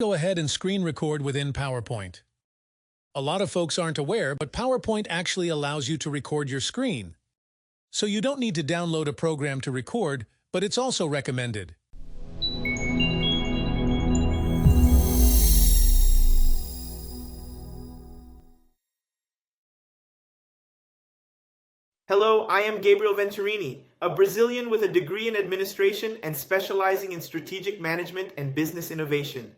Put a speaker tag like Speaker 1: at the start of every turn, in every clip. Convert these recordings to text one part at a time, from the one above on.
Speaker 1: Go ahead and screen record within PowerPoint. A lot of folks aren't aware, but PowerPoint actually allows you to record your screen. So you don't need to download a program to record, but it's also recommended.
Speaker 2: Hello, I am Gabriel Venturini, a Brazilian with a degree in administration and specializing in strategic management and business innovation.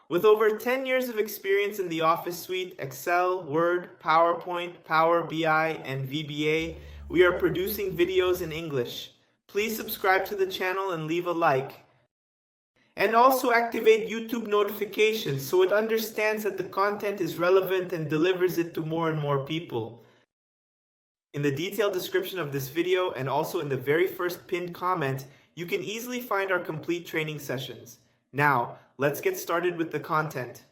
Speaker 2: With over 10 years of experience in the Office suite, Excel, Word, PowerPoint, Power BI, and VBA, we are producing videos in English. Please subscribe to the channel and leave a like. And also activate YouTube notifications so it understands that the content is relevant and delivers it to more and more people. In the detailed description of this video and also in the very first pinned comment, you can easily find our complete training sessions. Now, let's get started with the content.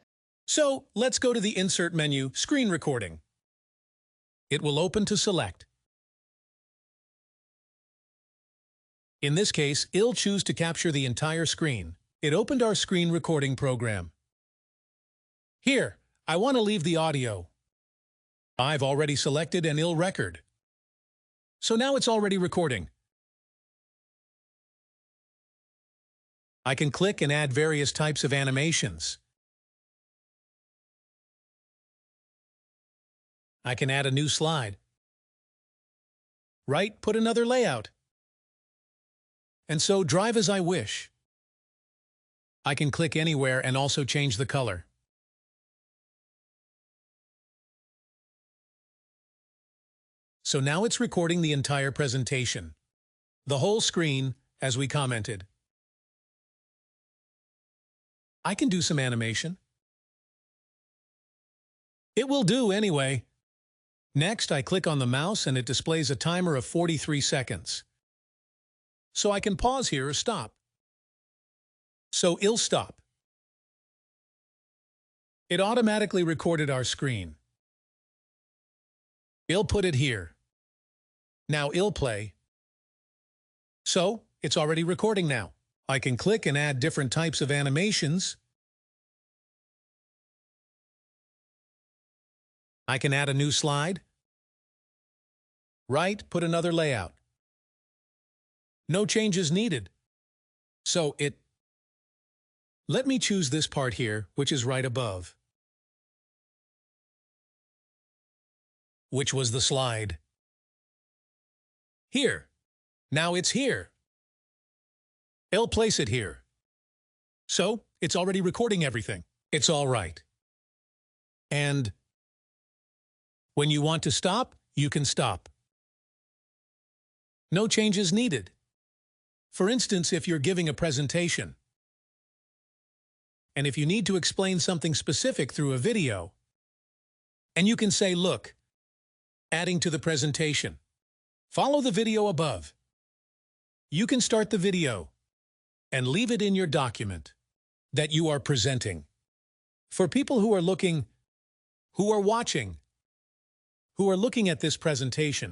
Speaker 1: So let's go to the Insert menu, Screen Recording. It will open to select. In this case, I'll choose to capture the entire screen. It opened our screen recording program. Here, I want to leave the audio. I've already selected an I'll record. So now it's already recording. I can click and add various types of animations. I can add a new slide. Right, put another layout. And so drive as I wish. I can click anywhere and also change the color. So now it's recording the entire presentation. The whole screen, as we commented. I can do some animation. It will do anyway. Next, I click on the mouse and it displays a timer of 43 seconds. So I can pause here or stop. So I'll stop. It automatically recorded our screen. I'll put it here. Now I'll play. So, it's already recording now. I can click and add different types of animations. I can add a new slide. Right, put another layout. No changes needed. So let me choose this part here, which is right above. Which was the slide. Here. Now it's here. I'll place it here. So, it's already recording everything. It's all right. And when you want to stop, you can stop. No changes needed. For instance, if you're giving a presentation, and if you need to explain something specific through a video, and you can say, look, adding to the presentation. Follow the video above. You can start the video and leave it in your document that you are presenting. For people who are watching, who are looking at this presentation,